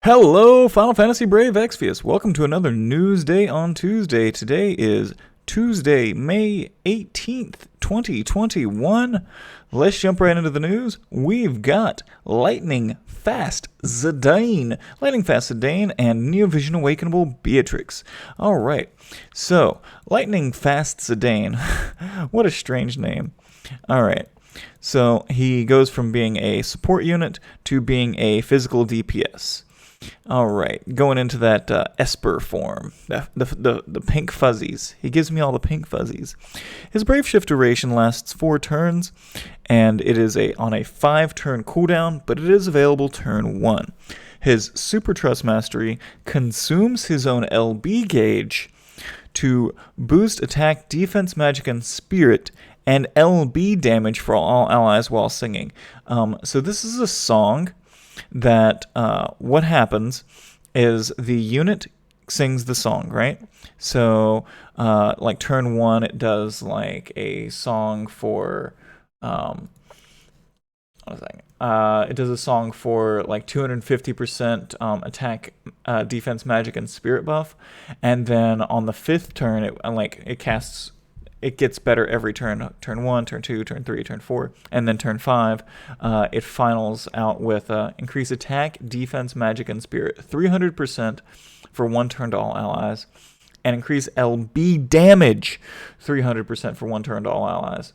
Hello, Final Fantasy Brave Exvius. Welcome to another News Day on Tuesday. Today is Tuesday, May 18th, 2021. Let's jump right into the news. We've got Lightning Fast Zidane, and Neovision Awakenable Beatrix. All right, so Lightning Fast Zidane. What a strange name. All right. So he goes from being a support unit to being a physical DPS. All right, going into that Esper form, the pink fuzzies. He gives me all the pink fuzzies. His Brave Shift duration lasts 4 turns, and it is on a 5-turn cooldown, but it is available turn 1. His Super Trust Mastery consumes his own LB gauge to boost attack, defense, magic, and spirit, and LB damage for all allies while singing. So this is a song that what happens is the unit sings the song, right? So like turn 1, it does like a song for it does a song for like 250% attack, defense, magic, and spirit buff, and then on the 5th turn, it gets better every turn. Turn 1, turn 2, turn 3, turn 4, and then turn 5, it finals out with increase attack, defense, magic, and spirit 300% for 1 turn to all allies, and increase LB damage 300% for 1 turn to all allies.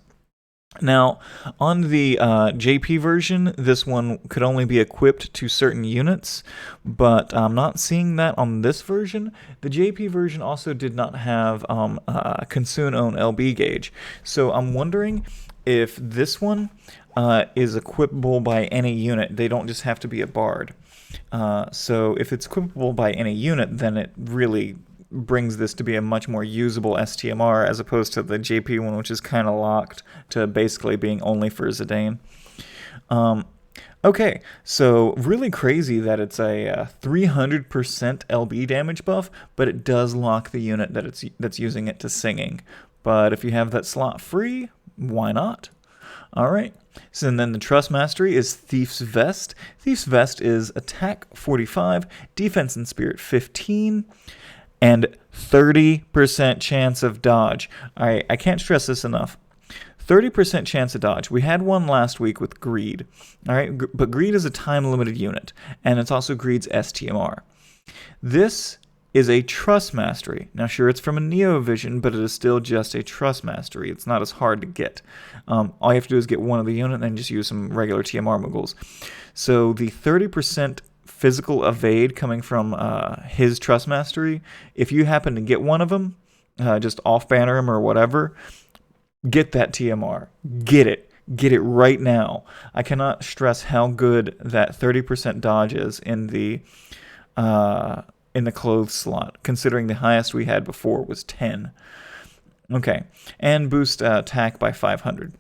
Now, on the JP version, this one could only be equipped to certain units, but I'm not seeing that on this version. The JP version also did not have consume own LB gauge, so I'm wondering if this one is equipable by any unit. They don't just have to be a bard. So if it's equipable by any unit, then it really brings this to be a much more usable STMR as opposed to the JP one, which is kind of locked to basically being only for Zidane. Okay, so really crazy that it's a 300% LB damage buff, but it does lock the unit that's using it to singing. But if you have that slot free, why not? All right. So then the Trust Mastery is Thief's Vest. Thief's Vest is attack 45, defense and spirit 15, and 30% chance of dodge. All right, I can't stress this enough. 30% chance of dodge. We had one last week with Greed. All right, but Greed is a time-limited unit, and it's also Greed's STMR. This is a Trust Mastery. Now, sure, it's from a Neovision, but it is still just a Trust Mastery. It's not as hard to get. All you have to do is get one of the unit and then just use some regular TMR moogles. So the 30% physical evade coming from his Trust Mastery, if you happen to get one of them, just off-banner him or whatever, get that TMR. Get it. Get it right now. I cannot stress how good that 30% dodge is in the clothes slot, considering the highest we had before was 10. Okay, and boost attack by 500.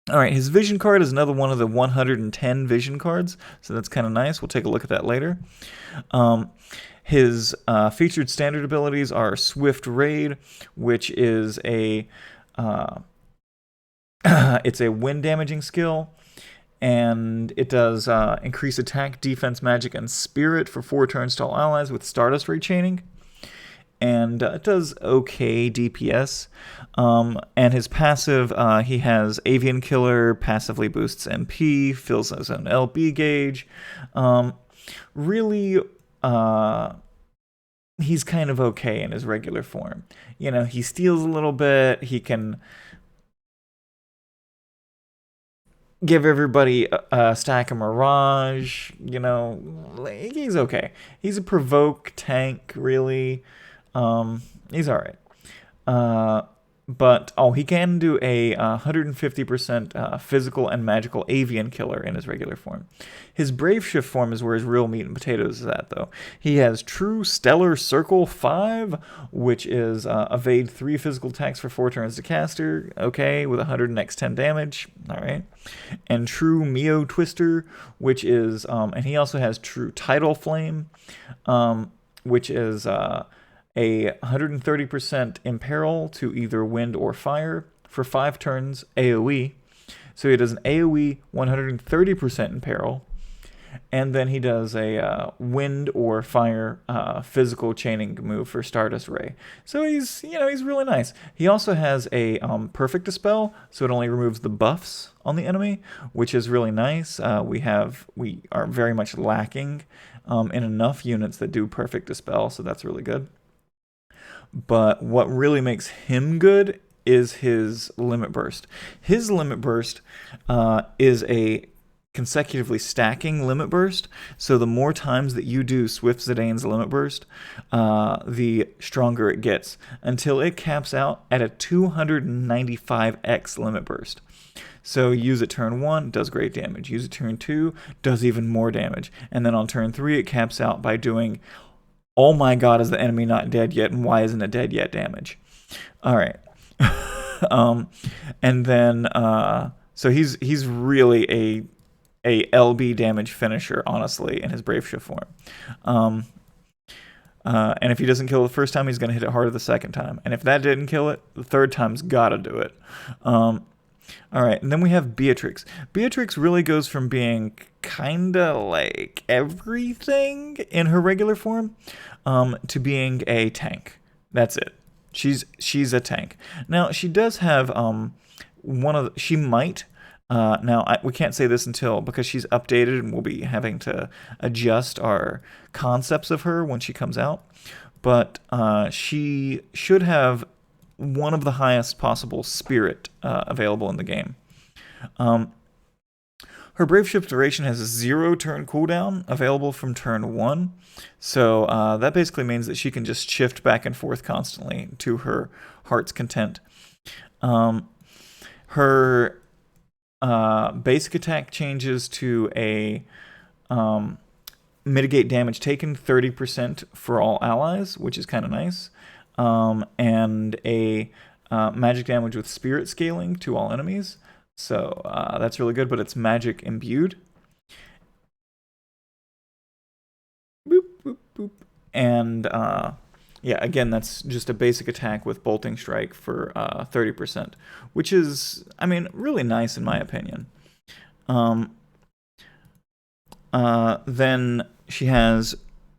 All right, his vision card is another one of the 110 vision cards, so that's kind of nice. We'll take a look at that later. His featured standard abilities are Swift Raid, which is it's a wind damaging skill, and it does increase attack, defense, magic, and spirit for 4 turns to all allies with Stardust Ray chaining. And it does okay DPS. And his passive, he has Avian Killer, passively boosts MP, fills his own LB gauge. Really, he's kind of okay in his regular form. You know, he steals a little bit. He can give everybody a stack of Mirage. You know, he's okay. He's a provoke tank, really. He's alright. But he can do a 150% physical and magical Avian Killer in his regular form. His Brave Shift form is where his real meat and potatoes is at, though. He has True Stellar Circle 5, which is evade 3 physical attacks for 4 turns to caster, okay, with 100 next 10 damage, alright. And True Mio Twister, which is, and he also has True Tidal Flame, which is a 130% imperil to either wind or fire for 5 turns AoE. So he does an AoE 130% imperil, And then he does a wind or fire physical chaining move for Stardust Ray. So he's really nice. He also has a perfect dispel, so it only removes the buffs on the enemy, which is really nice. We are very much lacking in enough units that do perfect dispel, so that's really good. But what really makes him good is his limit burst. His limit burst is a consecutively stacking limit burst. So the more times that you do Swift Zidane's limit burst, the stronger it gets until it caps out at a 295x limit burst. So use it turn 1, does great damage. Use it turn 2, does even more damage. And then on turn 3, it caps out by doing, oh my god, is the enemy not dead yet, and why isn't it dead yet damage. All right. And then, so he's really a LB damage finisher, honestly, in his Brave Shift form. And if he doesn't kill it the first time, he's going to hit it harder the second time. And if that didn't kill it, the third time's got to do it. All right, and then we have Beatrix. Beatrix really goes from being kind of like everything in her regular form to being a tank. That's it. She's a tank. Now, she does have she might. We can't say this because she's updated and we'll be having to adjust our concepts of her when she comes out. But she should have one of the highest possible spirit available in the game. Her Brave Shift duration has a 0 turn cooldown available from turn 1. So that basically means that she can just shift back and forth constantly to her heart's content. Her basic attack changes to a mitigate damage taken 30% for all allies, which is kind of nice. And a magic damage with spirit scaling to all enemies. So that's really good, but it's magic imbued. Boop, boop, boop. And yeah, again, that's just a basic attack with bolting strike for 30%, which is, I mean, really nice in my opinion. Then she has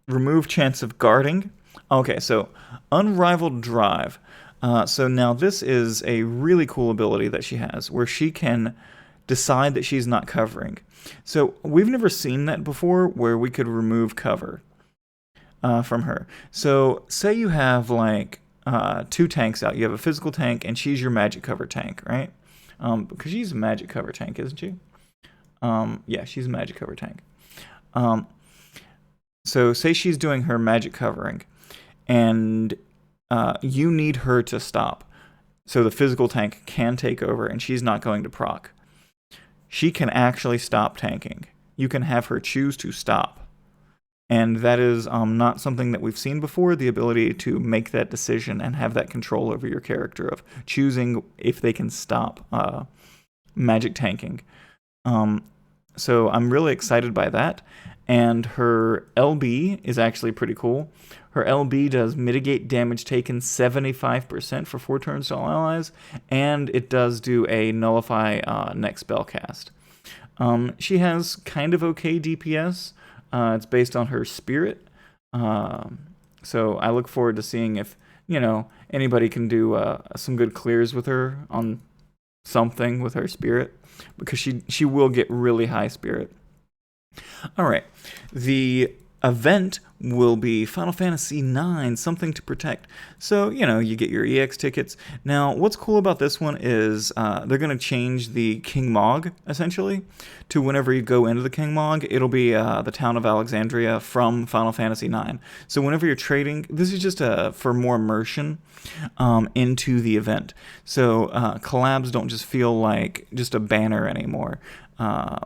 remove chance of guarding. Okay, so Unrivaled Drive. So now this is a really cool ability that she has where she can decide that she's not covering. So we've never seen that before where we could remove cover from her. So say you have like 2 tanks out. You have a physical tank and she's your magic cover tank, right? Because she's a magic cover tank, isn't she? Yeah, she's a magic cover tank. So say she's doing her magic covering and you need her to stop. So the physical tank can take over and she's not going to proc. She can actually stop tanking. You can have her choose to stop. And that is not something that we've seen before, the ability to make that decision and have that control over your character of choosing if they can stop magic tanking. So I'm really excited by that. And her LB is actually pretty cool. Her LB does mitigate damage taken 75% for 4 turns to all allies, and it does do a nullify next spell cast. She has kind of okay DPS. It's based on her spirit. So I look forward to seeing if, anybody can do some good clears with her on something with her spirit, because she will get really high spirit. All right, the event will be Final Fantasy IX, Something to Protect. So, you get your EX tickets. Now, what's cool about this one is they're going to change the King Mog, essentially, to whenever you go into the King Mog, it'll be the town of Alexandria from Final Fantasy IX. So whenever you're trading, this is just for more immersion into the event. So collabs don't just feel like just a banner anymore.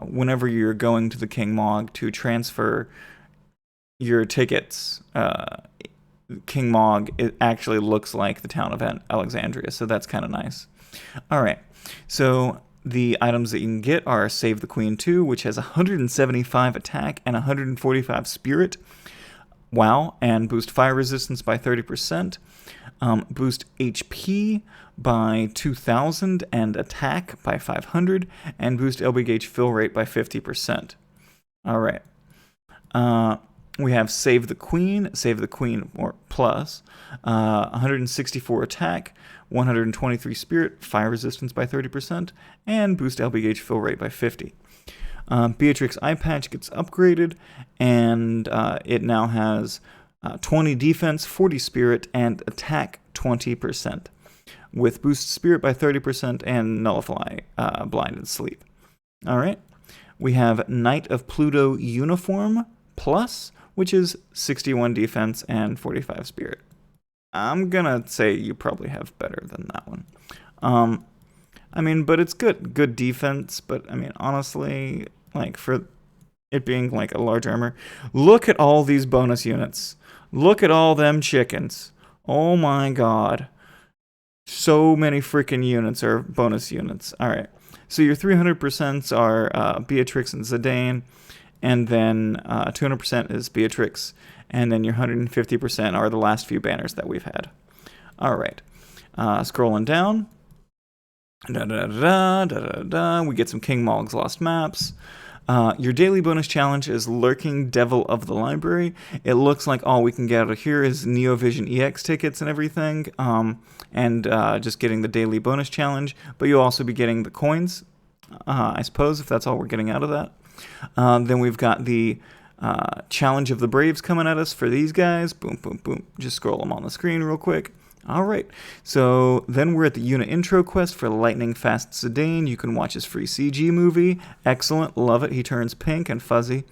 Whenever you're going to the King Mog to transfer your tickets, King Mog, it actually looks like the town of Alexandria, so that's kind of nice. All right, so the items that you can get are Save the Queen 2, which has 175 attack and 145 spirit. Wow, and boost fire resistance by 30%, boost HP by 2,000 and attack by 500, and boost LB gauge fill rate by 50%. All right. We have Save the Queen or plus, 164 attack, 123 spirit, fire resistance by 30%, and boost LB gauge fill rate by 50. Beatrix eye patch gets upgraded, and it now has 20 defense, 40 spirit, and attack 20%, with boost spirit by 30% and nullify blind and sleep. All right. We have Knight of Pluto uniform plus, which is 61 defense and 45 spirit. I'm gonna say you probably have better than that one. I mean, but it's good defense. But I mean, honestly, like for it being like a large armor, look at all these bonus units. Look at all them chickens. Oh my god, so many freaking units are bonus units. All right, so your 300% are Beatrix and Zidane, and then 200% is Beatrix, and then your 150% are the last few banners that we've had. All right, scrolling down. We get some King Mog's Lost Maps. Your daily bonus challenge is Lurking Devil of the Library. It looks like all we can get out of here is Neovision EX tickets and everything, and just getting the daily bonus challenge. But you'll also be getting the coins, I suppose, if that's all we're getting out of that. Then we've got the Challenge of the Braves coming at us for these guys. Boom, boom, boom. Just scroll them on the screen real quick. All right, so then we're at the unit intro quest for Lightning Fast Zidane. You can watch his free CG movie. Excellent, love it. He turns pink and fuzzy.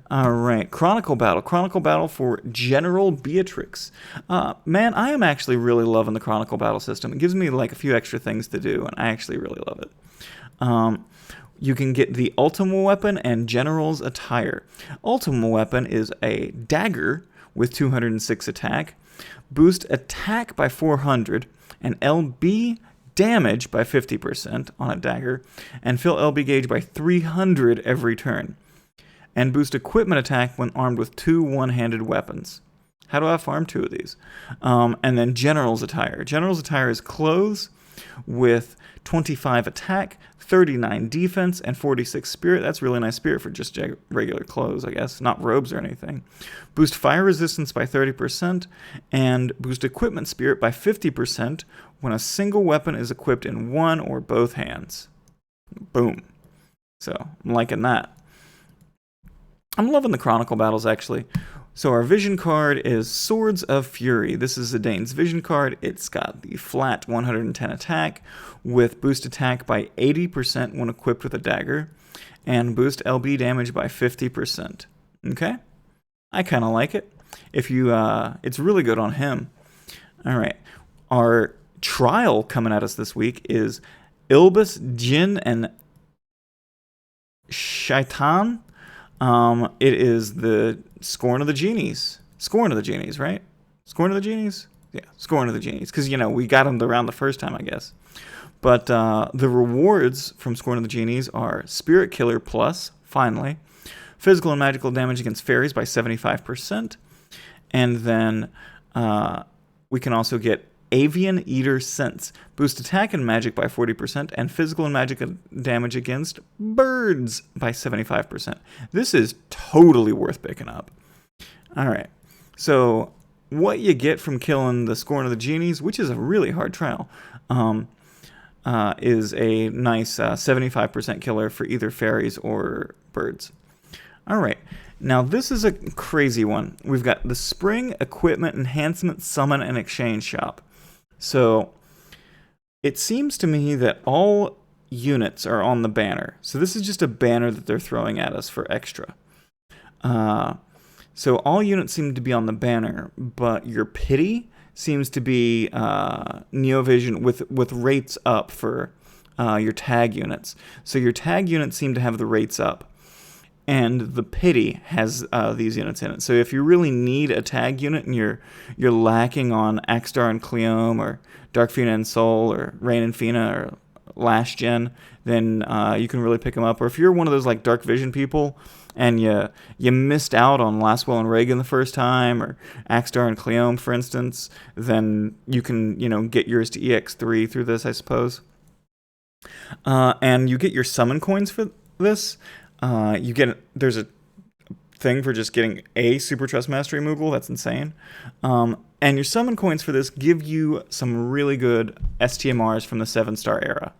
All right, Chronicle Battle for General Beatrix. Man, I am actually really loving the Chronicle Battle system. It gives me like a few extra things to do, and I actually really love it. You can get the Ultima Weapon and General's Attire. Ultima Weapon is a dagger with 206 attack. Boost attack by 400 and LB damage by 50% on a dagger, and fill LB gauge by 300 every turn. And boost equipment attack when armed with 2 one-handed weapons. How do I farm 2 of these? And then General's Attire. General's Attire is clothes with 25 attack, 39 defense, and 46 spirit. That's really nice spirit for just regular clothes, I guess, not robes or anything. Boost fire resistance by 30%, and boost equipment spirit by 50% when a single weapon is equipped in one or both hands. Boom. So, I'm liking that. I'm loving the Chronicle battles, actually. So our vision card is Swords of Fury. This is Zidane's vision card. It's got the flat 110 attack with boost attack by 80% when equipped with a dagger, and boost LB damage by 50%. Okay? I kind of like it. If you, it's really good on him. All right. Our trial coming at us this week is Ilbis, Jinn, and Shaitan. It is the Scorn of the Genies. Scorn of the Genies, right? Scorn of the Genies? Yeah, Scorn of the Genies. Because, you know, we got them around the first time, I guess. But the rewards from Scorn of the Genies are Spirit Killer Plus, finally. Physical and magical damage against fairies by 75%. And then we can also get Avian Eater Sense. Boost attack and magic by 40%, and physical and magic damage against birds by 75%. This is totally worth picking up. Alright, so what you get from killing the Scorn of the Genies, which is a really hard trial, is a nice 75% killer for either fairies or birds. Alright, now this is a crazy one. We've got the Spring Equipment Enhancement Summon and Exchange Shop. So it seems to me that all units are on the banner. So this is just a banner that they're throwing at us for extra. So all units seem to be on the banner, but your pity seems to be Neovision with rates up for your tag units. So your tag units seem to have the rates up, and the pity has these units in it. So if you really need a tag unit and you're lacking on Axstar and Cleome or Dark Fina and Soul or Rain and Fina or Last Gen, then you can really pick them up. Or if you're one of those like Dark Vision people and you missed out on Lastwell and Reagan the first time, or Axstar and Cleome, for instance, then you can get yours to EX3 through this, I suppose. And you get your summon coins for this. There's a thing for just getting a Super Trust Mastery Moogle. That's insane. And your summon coins for this give you some really good STMRs from the 7-star era.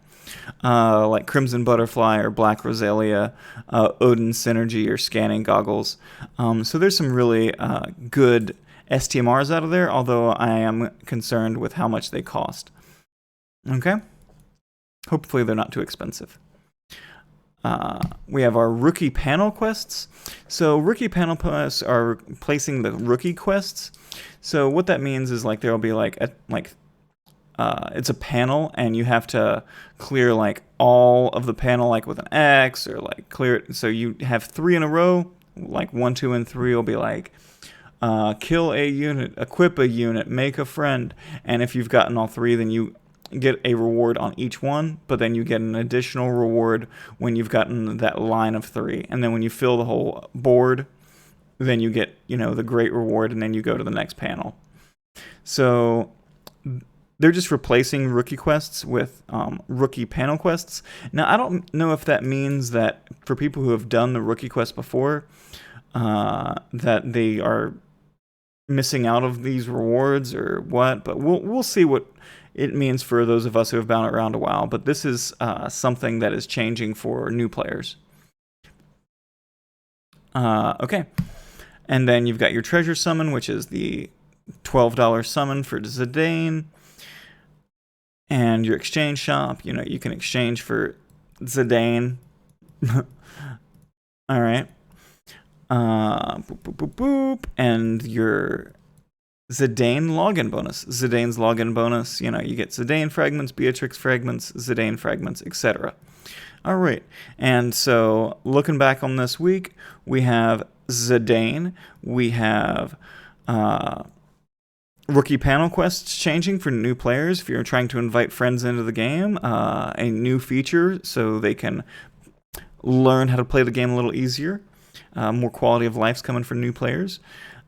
Like Crimson Butterfly or Black Rosalia, Odin Synergy or Scanning Goggles. So there's some really good STMRs out of there, although I am concerned with how much they cost. Okay? Hopefully they're not too expensive. We have our rookie panel quests. So rookie panel quests are placing the rookie quests. So what that means is like there'll be it's a panel and you have to clear like all of the panel like with an X or like clear it. So you have 3 in a row, like 1, 2, and 3 will be like kill a unit, equip a unit, make a friend. And if you've gotten all 3, then you get a reward on each one, but then you get an additional reward when you've gotten that line of 3. And then when you fill the whole board, then you get, the great reward, and then you go to the next panel. So they're just replacing rookie quests with rookie panel quests. Now, I don't know if that means that for people who have done the rookie quest before, that they are missing out of these rewards or what, but we'll see what it means for those of us who have been around a while. But this is something that is changing for new players. Okay. And then you've got your treasure summon, which is the $12 summon for Zidane. And your exchange shop, you can exchange for Zidane. All right. Boop, boop, boop, boop. And your Zidane login bonus. Zidane's login bonus, you get Zidane fragments, Beatrix fragments, Zidane fragments, etc. All right. And so looking back on this week, we have Zidane. We have rookie panel quests changing for new players. If you're trying to invite friends into the game, a new feature so they can learn how to play the game a little easier. More quality of life's coming for new players.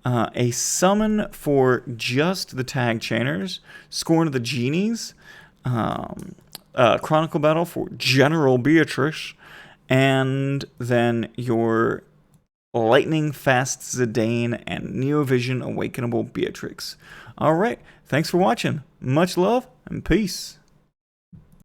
A summon for just the tag chainers. Scorn of the Genies. Chronicle Battle for General Beatrix. And then your Lightning Fast Zidane and Neovision Awakenable Beatrix. All right. Thanks for watching. Much love and peace.